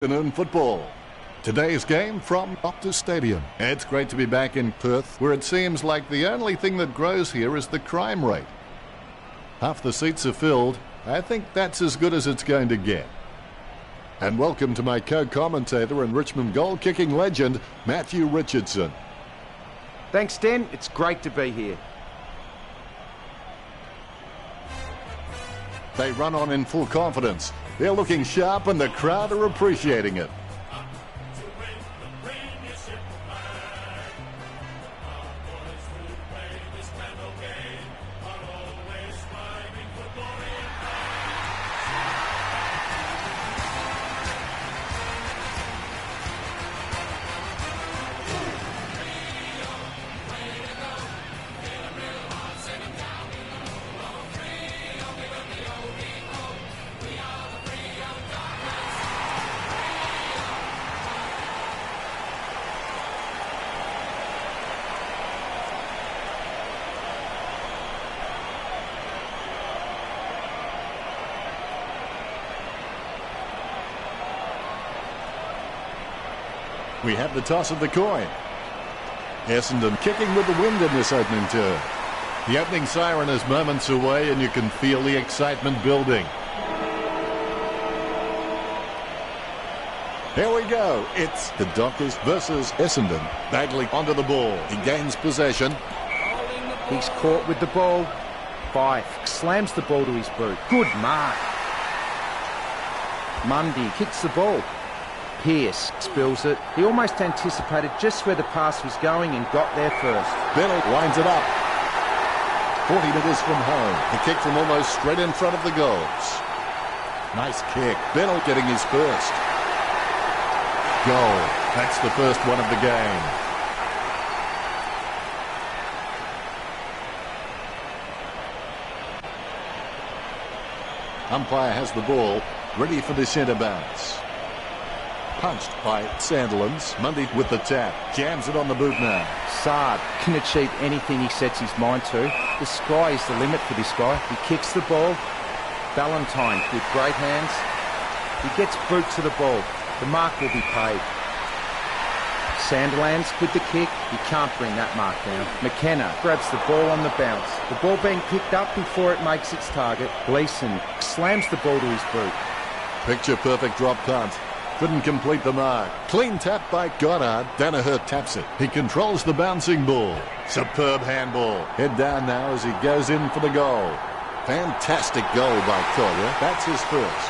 Afternoon football. Today's game from Optus Stadium. It's great to be back in Perth, where it seems like the only thing that grows here is the crime rate. Half the seats are filled. I think that's as good as it's going to get. And welcome to my co-commentator and Richmond goal-kicking legend, Matthew Richardson. Thanks, Dan. It's great to be here. They run on in full confidence. They're looking sharp and the crowd are appreciating it. We have the toss of the coin. Essendon kicking with the wind in this opening turn. The opening siren is moments away and you can feel the excitement building. Here we go. It's the Dockers versus Essendon. Bagley onto the ball. He gains possession. He's caught with the ball. Fife slams the ball to his boot. Good mark. Mundy kicks the ball. Pearce spills it. He almost anticipated just where the pass was going and got there first. Bennett winds it up. 40 metres from home. The kick from almost straight in front of the goals. Nice kick. Bennett getting his first. Goal. That's the first one of the game. Umpire has the ball, ready for the centre bounce. Punched by Sandilands. Mundy with the tap. Jams it on the boot now. Saad can achieve anything he sets his mind to. The sky is the limit for this guy. He kicks the ball. Ballantyne with great hands. He gets boot to the ball. The mark will be paid. Sandilands with the kick. He can't bring that mark down. McKenna grabs the ball on the bounce. The ball being picked up before it makes its target. Gleeson slams the ball to his boot. Picture perfect drop punt. Couldn't complete the mark. Clean tap by Goddard. Danaher taps it. He controls the bouncing ball. Superb handball. Head down now as he goes in for the goal. Fantastic goal by Collier. That's his first.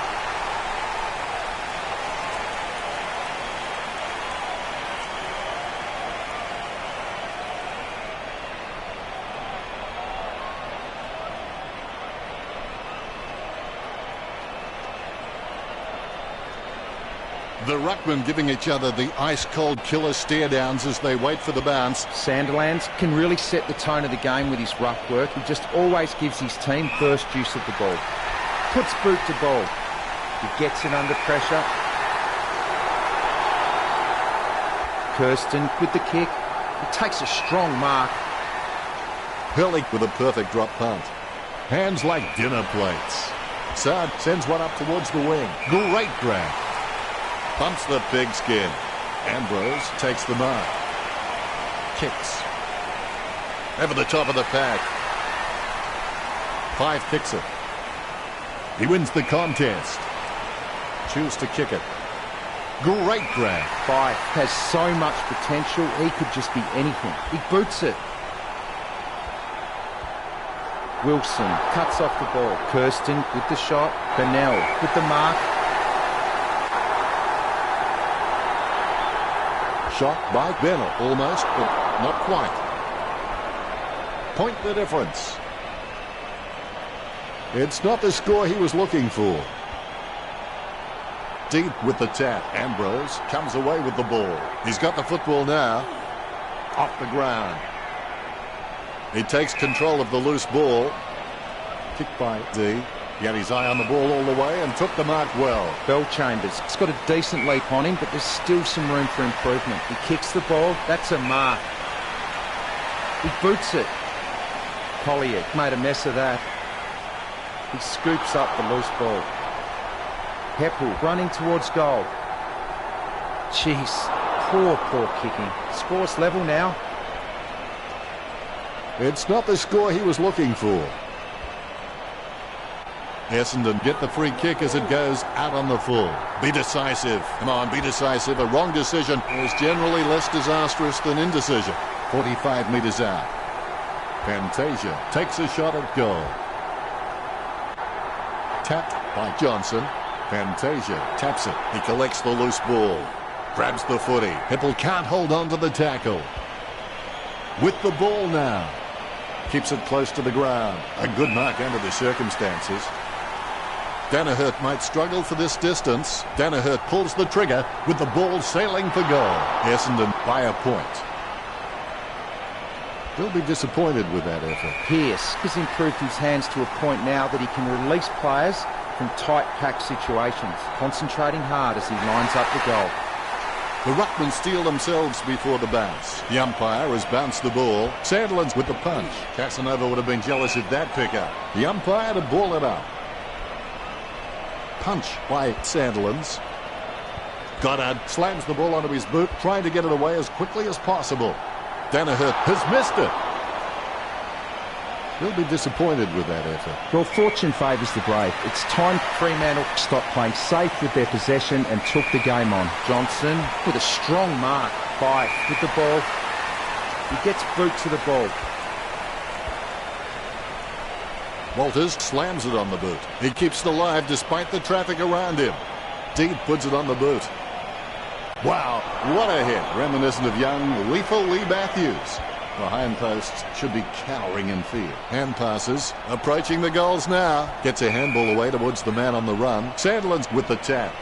The ruckmen giving each other the ice-cold killer stare-downs as they wait for the bounce. Sandilands can really set the tone of the game with his ruck work. He just always gives his team first use of the ball. Puts boot to ball. He gets it under pressure. Kirsten with the kick. He takes a strong mark. Hurley with a perfect drop punt. Hands like dinner plates. Saad sends one up towards the wing. Great grab. Pumps the pigskin. Ambrose takes the mark. Kicks. Over the top of the pack. Fife kicks it. He wins the contest. Choose to kick it. Great grab. Fife has so much potential. He could just be anything. He boots it. Wilson cuts off the ball. Kirsten with the shot. Bennell with the mark. Shot by Bennell, almost, but not quite. Point the difference. It's not the score he was looking for. Deep with the tap. Ambrose comes away with the ball. He's got the football now. Off the ground. He takes control of the loose ball. Kicked by D. He had his eye on the ball all the way and took the mark well. Bellchambers has got a decent leap on him, but there's still some room for improvement. He kicks the ball. That's a mark. He boots it. Collier made a mess of that. He scoops up the loose ball. Heppel running towards goal. Jeez, poor kicking. Score's level now. It's not the score he was looking for. Essendon get the free kick as it goes out on the full. Be decisive. Come on, be decisive. A wrong decision is generally less disastrous than indecision. 45 metres out. Fantasia takes a shot at goal. Tapped by Johnson. Fantasia taps it. He collects the loose ball. Grabs the footy. Hipple can't hold on to the tackle. With the ball now. Keeps it close to the ground. A good mark under the circumstances. Danaher might struggle for this distance. Danaher pulls the trigger with the ball sailing for goal. Essendon by a point. He'll be disappointed with that effort. Pearce has improved his hands to a point now that he can release players from tight pack situations, concentrating hard as he lines up the goal. The ruckmen steel themselves before the bounce. The umpire has bounced the ball. Sandlin's with the punch. Casanova would have been jealous of that pickup. The umpire to ball it up. Punch by Sandlin's. Goddard slams the ball onto his boot, trying to get it away as quickly as possible. Danaher has missed it. He'll be disappointed with that effort. Well, fortune favours the brave. It's time Fremantle stopped playing safe with their possession and took the game on. Johnson with a strong mark. Fife with the ball. He gets boot to the ball. Walters slams it on the boot. He keeps it alive despite the traffic around him. Deed puts it on the boot. Wow, what a hit. Reminiscent of young, lethal Lee Matthews. The hindposts should be cowering in fear. Hand passes, approaching the goals now. Gets a handball away towards the man on the run. Sandlin's with the tap.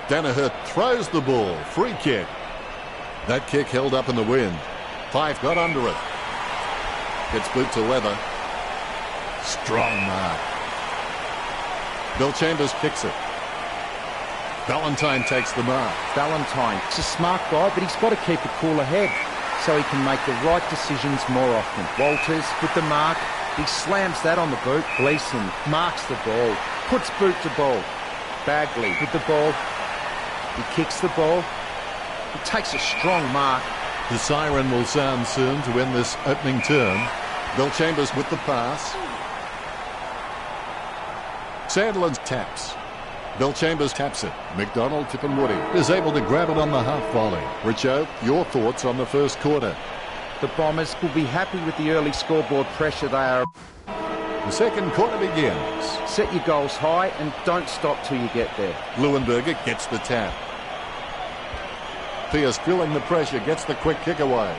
Danaher throws the ball. Free kick. That kick held up in the wind. Fife got under it. Gets boot to leather. Strong mark. Bill Chambers kicks it. Valentine takes the mark. Valentine, he's a smart guy, but he's got to keep a cooler head so he can make the right decisions more often. Walters with the mark. He slams that on the boot. Gleeson marks the ball. Puts boot to ball. Bagley with the ball. He kicks the ball. He takes a strong mark. The siren will sound soon to end this opening term. Bill Chambers with the pass. Sandlin's taps. Bill Chambers taps it. McDonald, Tippenwoody is able to grab it on the half volley. Richo, your thoughts on the first quarter? The Bombers will be happy with the early scoreboard pressure they are. The second quarter begins. Set your goals high and don't stop till you get there. Leuenberger gets the tap. Pearce feeling the pressure, gets the quick kick away.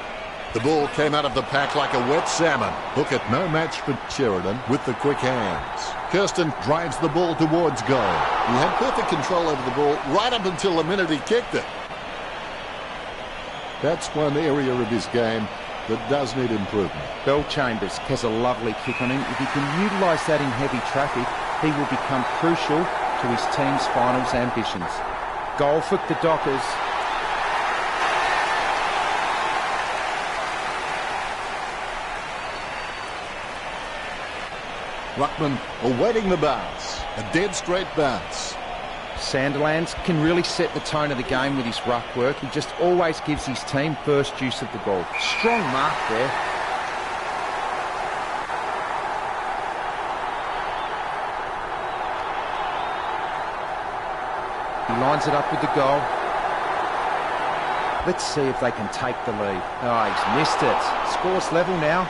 The ball came out of the pack like a wet salmon. Hookett, no match for Sheridan with the quick hands. Kirsten drives the ball towards goal. He had perfect control over the ball right up until the minute he kicked it. That's one area of his game that does need improvement. Bill Chambers has a lovely kick on him. If he can utilise that in heavy traffic, he will become crucial to his team's finals ambitions. Goal for the Dockers. Ruckman awaiting the bounce. A dead straight bounce. Sandilands can really set the tone of the game with his ruck work. He just always gives his team first use of the ball. Strong mark there. He lines it up with the goal. Let's see if they can take the lead. Oh, he's missed it. Score's level now.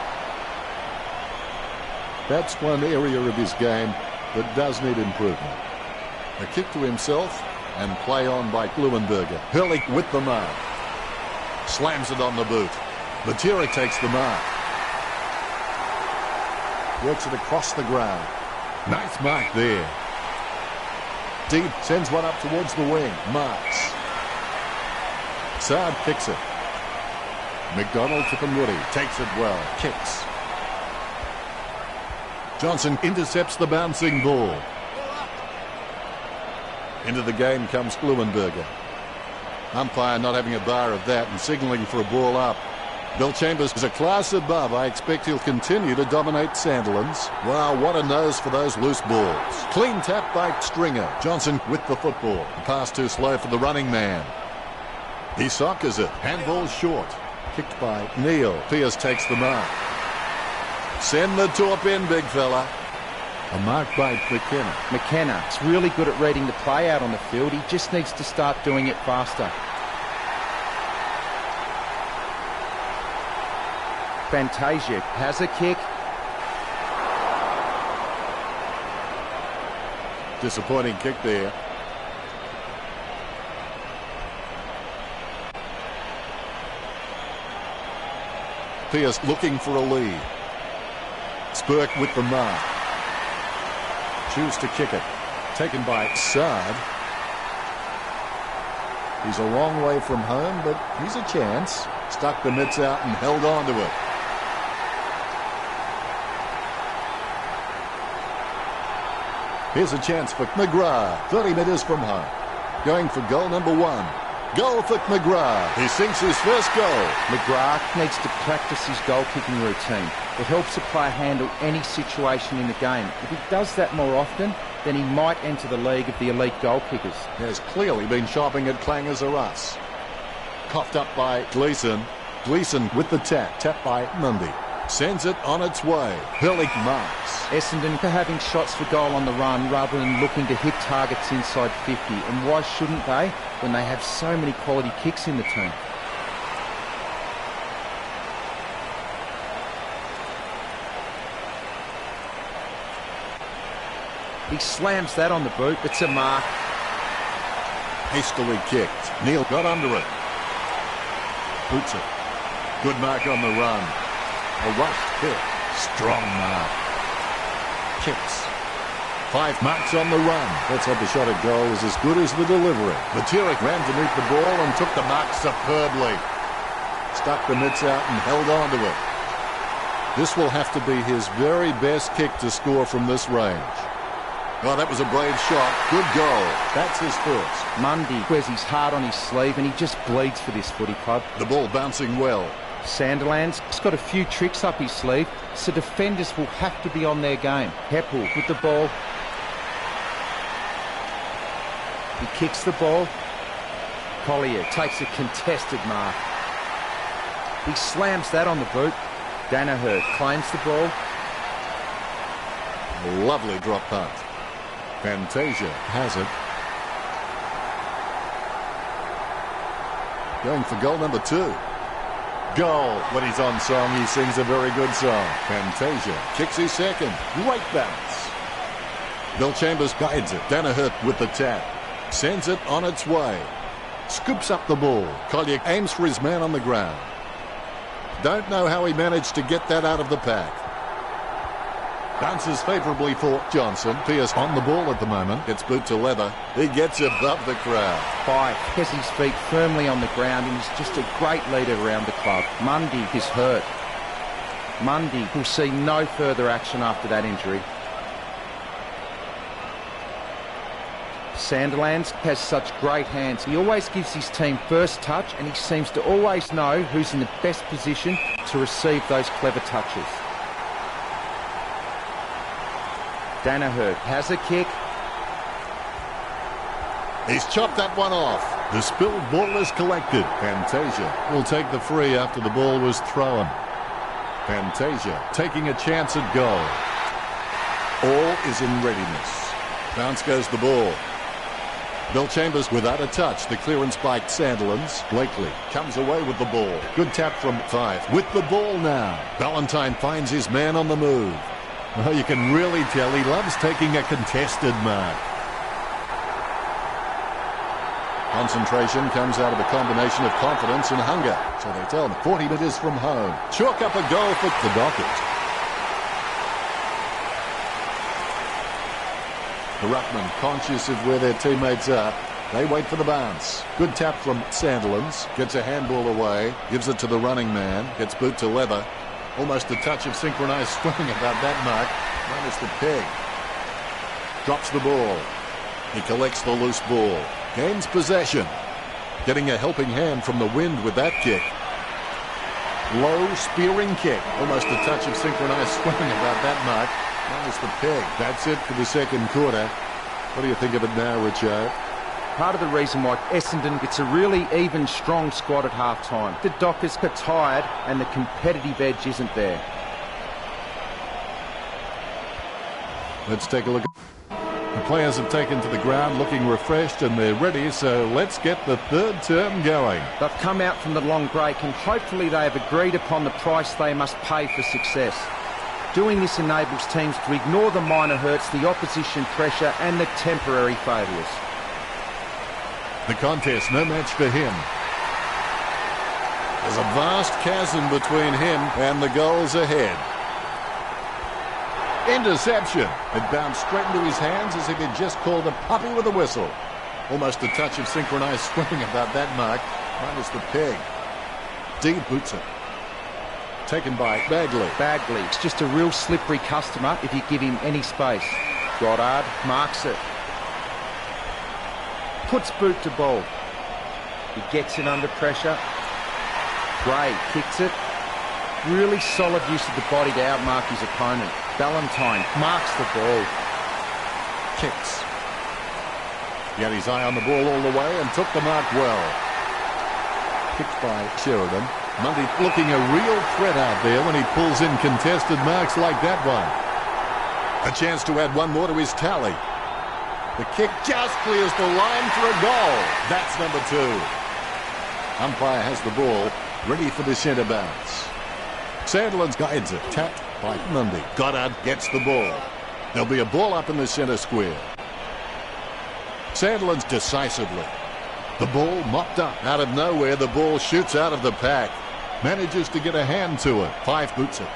That's one area of his game that does need improvement. A kick to himself and play on by Leuenberger. Hurley with the mark. Slams it on the boot. Matera takes the mark. Works it across the ground. Nice mark there. Deep sends one up towards the wing. Marks. Saad kicks it. McDonald, Tippenwoody takes it well. Kicks. Johnson intercepts the bouncing ball. Into the game comes Leuenberger. Umpire not having a bar of that and signalling for a ball up. Bill Chambers is a class above. I expect he'll continue to dominate Sandilands. Wow, what a nose for those loose balls. Clean tap by Stringer. Johnson with the football. Pass too slow for the running man. He soccers it. Handball short. Kicked by Neil. Pearce takes the mark. Send the torp in, big fella. A mark by McKenna. McKenna is really good at reading the play out on the field. He just needs to start doing it faster. Fantasia has a kick. Disappointing kick there. Pearce looking for a lead. Spurk with the mark. Choose to kick it. Taken by Sard. He's a long way from home, but he's a chance. Stuck the mitts out and held on to it. Here's a chance for McGrath. 30 metres from home. Going for goal number 1. Goal for McGrath. He sinks his first goal. McGrath needs to practice his goal-kicking routine. It helps a player handle any situation in the game. If he does that more often, then he might enter the league of the elite goal kickers. He has clearly been shopping at Clangers or us. Coughed up by Gleeson. Gleeson with the tap. Tap by Mundy. Sends it on its way. Hillick marks. Essendon are having shots for goal on the run rather than looking to hit targets inside 50. And why shouldn't they when they have so many quality kicks in the team? He slams that on the boot. It's a mark. Hastily kicked. Neil got under it. Boots it. Good mark on the run. A rush kick. Strong mark. Kicks. 5 marks on the run. Let's hope the shot at goal is as good as the delivery. Materik ran to meet the ball and took the mark superbly. Stuck the mitts out and held on to it. This will have to be his very best kick to score from this range. Oh, that was a brave shot. Good goal. That's his first. Mundy wears his heart on his sleeve and he just bleeds for this footy club. The ball bouncing well. Sandilands has got a few tricks up his sleeve, so defenders will have to be on their game. Heppel with the ball. He kicks the ball. Collier takes a contested mark. He slams that on the boot. Danaher claims the ball. A lovely drop punt. Fantasia has it. Going for goal number 2. Goal. When he's on song, he sings a very good song. Fantasia kicks his second. Great bounce. Bill Chambers guides it. Danaher with the tap. Sends it on its way. Scoops up the ball. Collier aims for his man on the ground. Don't know how he managed to get that out of the pack. Bounces favourably for Johnson. Pearce on the ball at the moment. Gets boot to leather. He gets above the crowd. Fife has his feet firmly on the ground and is just a great leader around the club. Mundy is hurt. Mundy will see no further action after that injury. Sandilands has such great hands. He always gives his team first touch and he seems to always know who's in the best position to receive those clever touches. Danaher has a kick. He's chopped that one off. The spilled ball is collected. Fantasia will take the free after the ball was thrown. Fantasia taking a chance at goal. All is in readiness. Bounce goes the ball. Bill Chambers without a touch. The clearance by Sandilands. Blakely comes away with the ball. Good tap from Fife. With the ball now. Valentine finds his man on the move. Oh, you can really tell he loves taking a contested mark. Concentration comes out of a combination of confidence and hunger. So they tell him 40 metres from home. Chalk up a goal for the Dockers. The Ruckman, conscious of where their teammates are, they wait for the bounce. Good tap from Sandilands. Gets a handball away. Gives it to the running man. Gets boot to leather. Almost a touch of synchronised swimming about that mark. Minus the peg. Drops the ball. He collects the loose ball. Gains possession. Getting a helping hand from the wind with that kick. Low spearing kick. Almost a touch of synchronised swimming about that mark. Minus the peg. That's it for the second quarter. What do you think of it now, Richo? part of the reason why Essendon gets a really even, strong squad at half-time. The Dockers are tired and the competitive edge isn't there. Let's take a look. The players have taken to the ground looking refreshed and they're ready, so let's get the third term going. They've come out from the long break and hopefully they have agreed upon the price they must pay for success. Doing this enables teams to ignore the minor hurts, the opposition pressure and the temporary failures. The contest, no match for him. There's a vast chasm between him and the goals ahead. Interception. It bounced straight into his hands as if he'd just called a puppy with a whistle. Almost a touch of synchronised swimming about that mark, minus the peg. D boots it. Taken by Bagley. Bagley, it's just a real slippery customer if you give him any space. Goddard marks it. Puts boot to ball. He gets it under pressure. Gray kicks it. Really solid use of the body to outmark his opponent. Ballantyne marks the ball. Kicks. He had his eye on the ball all the way and took the mark well. Kicked by Sheridan. Mundy looking a real threat out there when he pulls in contested marks like that one. A chance to add one more to his tally. The kick just clears the line for a goal. That's number 2. Umpire has the ball, ready for the centre bounce. Sandland guides it, tapped by Mundy. Goddard gets the ball. There'll be a ball up in the centre square. Sandland's decisively. The ball mopped up. Out of nowhere, the ball shoots out of the pack. Manages to get a hand to it. Fife boots it.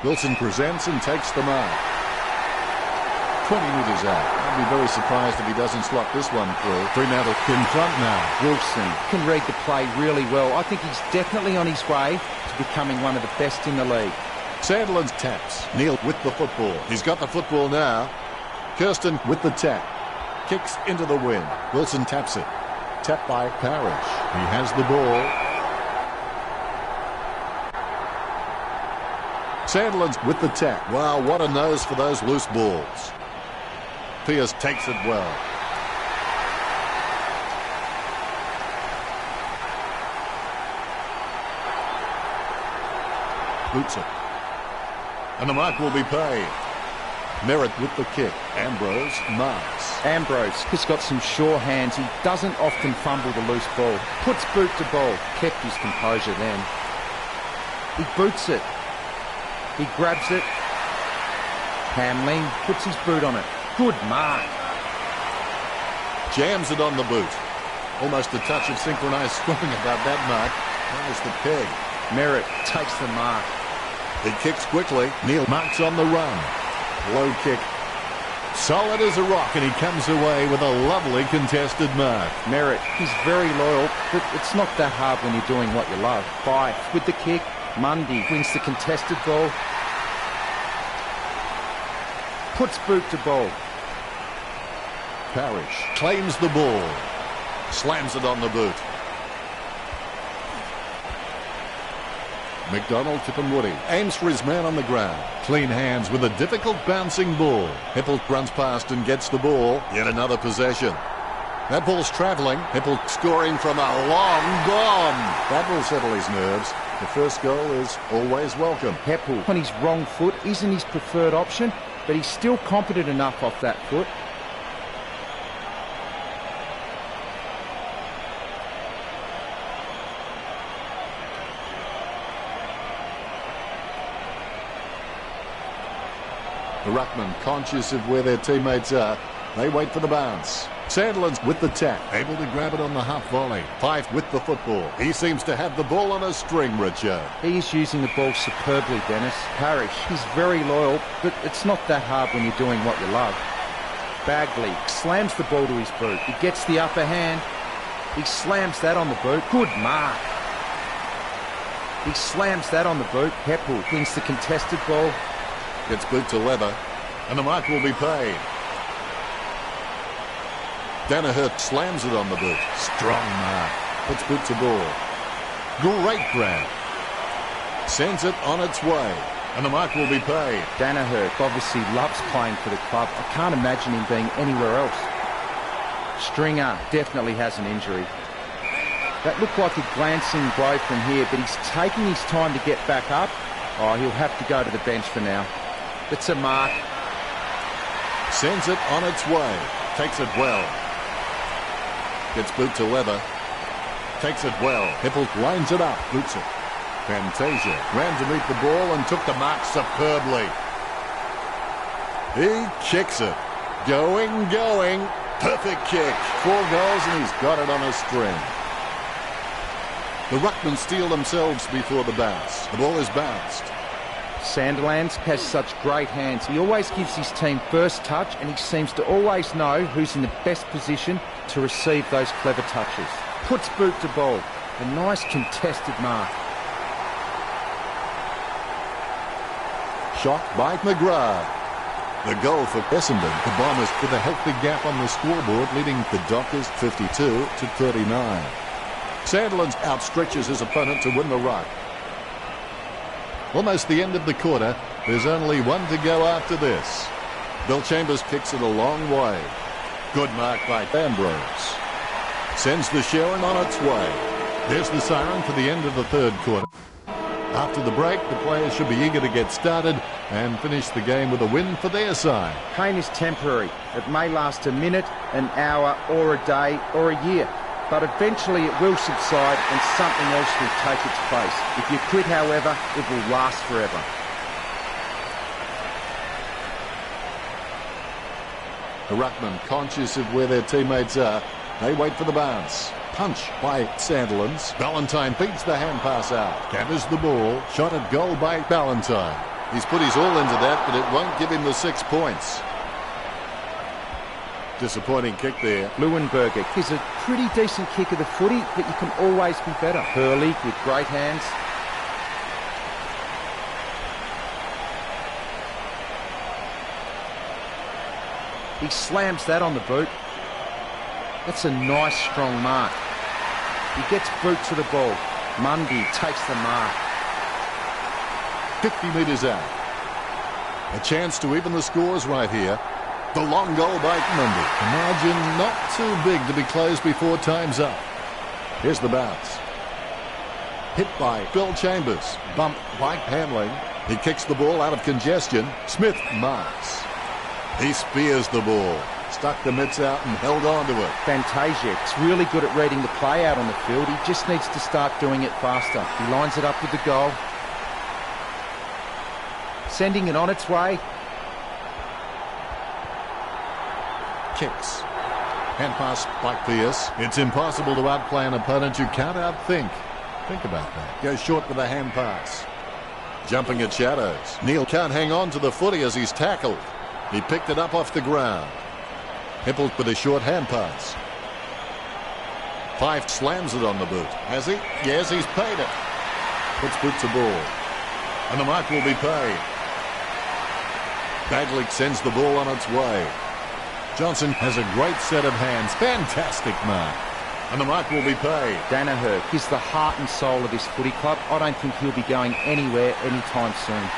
Wilson presents and takes the mark. 20 metres out. I'd be very surprised if he doesn't slot this one through. Fremantle in front now. Wilson can read the play really well. I think he's definitely on his way to becoming one of the best in the league. Sandland's taps. Neil with the football. He's got the football now. Kirsten with the tap. Kicks into the wind. Wilson taps it. Tapped by Parrish. He has the ball. Sandland's with the tap. Wow, what a nose for those loose balls. Pierce takes it well. Boots it. And the mark will be paid. Merritt with the kick. Ambrose marks. Ambrose has got some sure hands. He doesn't often fumble the loose ball. Puts boot to ball. Kept his composure then. He boots it. He grabs it. Hamling puts his boot on it. Good mark. Jams it on the boot. Almost a touch of synchronised swimming about that mark. There's the peg. Merritt takes the mark. He kicks quickly. Neil marks on the run. Low kick. Solid as a rock, and he comes away with a lovely contested mark. Merritt, he's very loyal, but it's not that hard when you're doing what you love. Fife with the kick. Mundy wins the contested ball. Puts boot to ball. Parrish claims the ball. Slams it on the boot. McDonald, Tippenwoody aims for his man on the ground. Clean hands with a difficult bouncing ball. Hippel runs past and gets the ball. Yet another possession. That ball's travelling. Hippel scoring from a long gone. That will settle his nerves. The first goal is always welcome. Heppel on his wrong foot isn't his preferred option, but he's still competent enough off that foot. The ruckman, conscious of where their teammates are, they wait for the bounce. Sandland's with the tap, able to grab it on the half volley. Fife with the football. He seems to have the ball on a string, Richard. He is using the ball superbly, Dennis. Parrish, he's very loyal, but it's not that hard when you're doing what you love. Bagley slams the ball to his boot. He gets the upper hand. He slams that on the boot. Good mark. He slams that on the boot. Heppel wins the contested ball. Gets boot to leather, and the mark will be paid. Danaher slams it on the boot. Strong mark. Puts boot to ball. Great grab. Sends it on its way, and the mark will be paid. Danaher obviously loves playing for the club. I can't imagine him being anywhere else. Stringer definitely has an injury. That looked like a glancing blow from here, but he's taking his time to get back up. Oh, he'll have to go to the bench for now. It's a mark. Sends it on its way. Takes it well. Gets boot to leather. Takes it well. Hippel lines it up. Boots it. Fantasia ran to meet the ball and took the mark superbly. He kicks it. Going. Perfect kick. 4 goals and he's got it on a string. The ruckmen steel themselves before the bounce. The ball is bounced. Sandilands has such great hands. He always gives his team first touch and he seems to always know who's in the best position to receive those clever touches. Puts boot to ball. A nice contested mark. Shot by McGrath. The goal for Essendon. The Bombers with a healthy gap on the scoreboard, leading the Dockers 52 to 39. Sandilands outstretches his opponent to win the ruck. Almost the end of the quarter. There's only one to go after this. Bill Chambers kicks it a long way. Good mark by Ambrose. Sends the Sharon on its way. There's the siren for the end of the third quarter. After the break, the players should be eager to get started and finish the game with a win for their side. Pain is temporary. It may last a minute, an hour, or a day, or a year. But eventually it will subside and something else will take its place. If you quit, however, it will last forever. The ruckmen, conscious of where their teammates are, they wait for the bounce. Punch by Sandilands. Ballantyne beats the hand pass out. Gathers the ball. Shot at goal by Ballantyne. He's put his all into that, but it won't give him the 6 points. Disappointing kick there. Leuenberger is a pretty decent kick of the footy, but you can always be better. Hurley with great hands. He slams that on the boot. That's a nice strong mark. He gets boot to the ball. Mundy takes the mark. 50 metres out. A chance to even the scores right here. The long goal by Mundy. The margin not too big to be closed before time's up. Here's the bounce. Hit by Bill Chambers. Bump by Hamling. He kicks the ball out of congestion. Smith marks. He spears the ball. Stuck the mitts out and held on to it. Fantasia really good at reading the play out on the field. He just needs to start doing it faster. He lines it up with the goal. Sending it on its way. Kicks. Hand pass by Pierce. It's impossible to outplay an opponent you can't outthink. Think about that. Goes short with a hand pass. Jumping at shadows. Neil can't hang on to the footy as he's tackled. He picked it up off the ground. Hippel with a short hand pass. Fife slams it on the boot. Has he? Yes, he's paid it. Puts boot to ball. And the mark will be paid. Bagley sends the ball on its way. Johnson has a great set of hands. Fantastic mark. And the mark will be paid. Danaher is the heart and soul of this footy club. I don't think he'll be going anywhere anytime soon.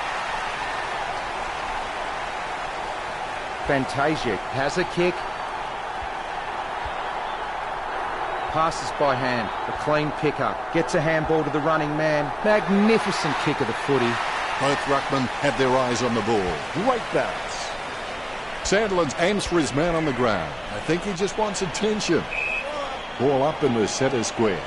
Fantasia has a kick. Passes by hand. A clean pickup. Gets a handball to the running man. Magnificent kick of the footy. Both ruckmen have their eyes on the ball. Great bounce. Sandilands aims for his man on the ground. I think he just wants attention. Ball up in the centre square.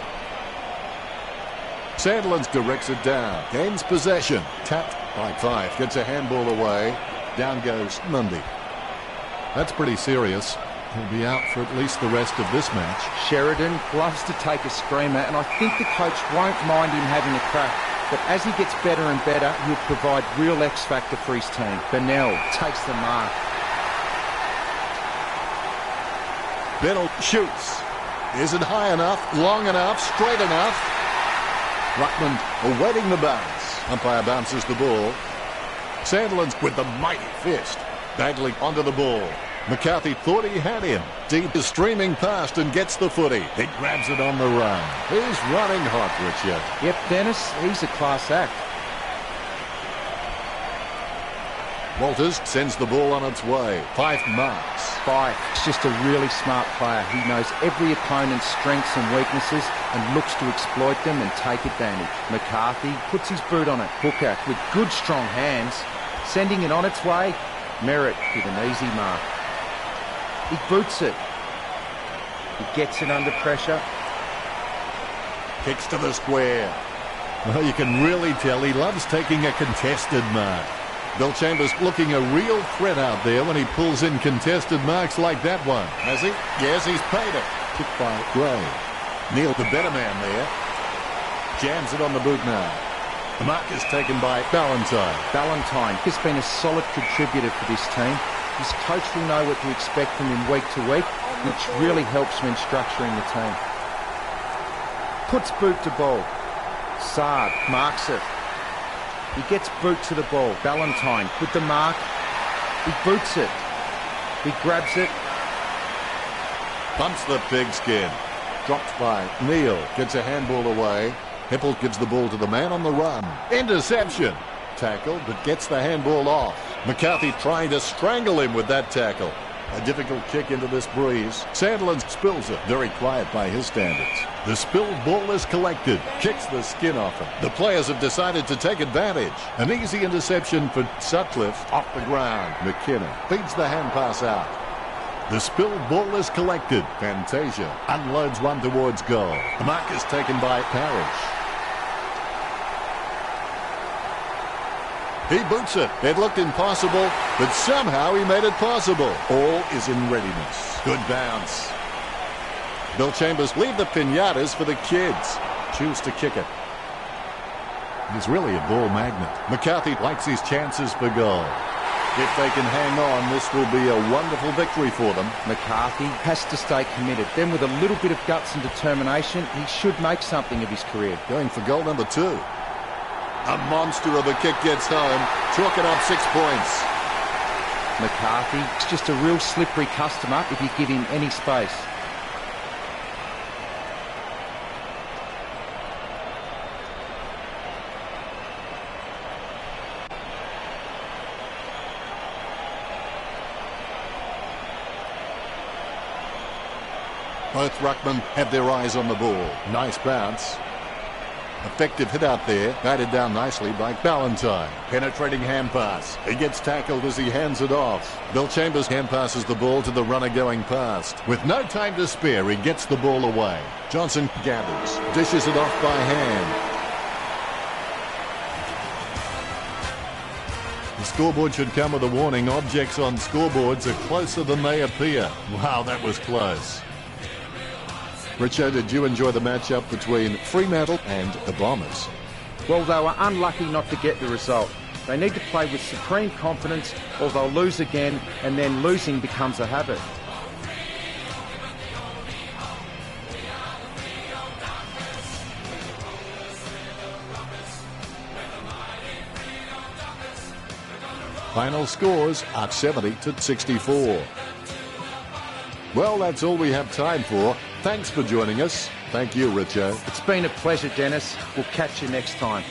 Sandilands directs it down. Gains possession. Tapped by Fife. Gets a handball away. Down goes Mundy. That's pretty serious. He'll be out for at least the rest of this match. Sheridan loves to take a screamer, and I think the coach won't mind him having a crack. But as he gets better and better, he'll provide real X factor for his team. Bennell takes the mark. Bennell shoots. Is it high enough, long enough, straight enough? Ruckman awaiting the bounce. Umpire bounces the ball. Sandilands with the mighty fist. Bagley onto the ball. McCarthy thought he had him. Deep is streaming past and gets the footy. He grabs it on the run. He's running hot, Richard. Yep, Dennis, he's a class act. Walters sends the ball on its way. Fife marks. Fife is just a really smart player. He knows every opponent's strengths and weaknesses and looks to exploit them and take advantage. McCarthy puts his boot on it. Hooker with good strong hands, sending it on its way. Merritt with an easy mark. He boots it. He gets it under pressure. Kicks to the square. Well, you can really tell he loves taking a contested mark. Bill Chambers looking a real threat out there when he pulls in contested marks like that one. Has he? Yes, he's paid it. Kicked by Gray. Neil, the better man there. Jams it on the boot now. The mark is taken by Ballantyne. Ballantyne has been a solid contributor for this team. His coach will know what to expect from him week to week, which really helps when structuring the team. Puts boot to ball. Saad marks it. He gets boot to the ball. Ballantyne with the mark. He boots it. He grabs it. Bumps the pigskin. Dropped by Neil. Gets a handball away. Heppel gives the ball to the man on the run. Interception. Tackle, but gets the handball off. McCarthy trying to strangle him with that tackle. A difficult kick into this breeze. Sandland spills it. Very quiet by his standards. The spilled ball is collected. Kicks the skin off it. The players have decided to take advantage. An easy interception for Sutcliffe off the ground. McKenna feeds the hand pass out. The spilled ball is collected. Fantasia unloads one towards goal. The mark is taken by Parrish. He boots it. It looked impossible, but somehow he made it possible. All is in readiness. Good bounce. Bill Chambers leave the pinatas for the kids. Choose to kick it. He's really a ball magnet. McCarthy likes his chances for goal. If they can hang on, this will be a wonderful victory for them. McCarthy has to stay committed. Then with a little bit of guts and determination, he should make something of his career. Going for goal number 2. A monster of a kick gets home, chalking up 6 points. McCarthy is just a real slippery customer if you give him any space. Both ruckmen have their eyes on the ball. Nice bounce. Effective hit out there, batted down nicely by Ballantyne. Penetrating hand pass. He gets tackled as he hands it off. Bill Chambers hand passes the ball to the runner going past. With no time to spare, he gets the ball away. Johnson gathers, dishes it off by hand. The scoreboard should come with a warning. Objects on scoreboards are closer than they appear. Wow, that was close. Richo, did you enjoy the matchup between Fremantle and the Bombers? Well, they were unlucky not to get the result. They need to play with supreme confidence or they'll lose again, and then losing becomes a habit. Final scores are 70-64. Well, that's all we have time for. Thanks for joining us. Thank you, Richo. It's been a pleasure, Dennis. We'll catch you next time.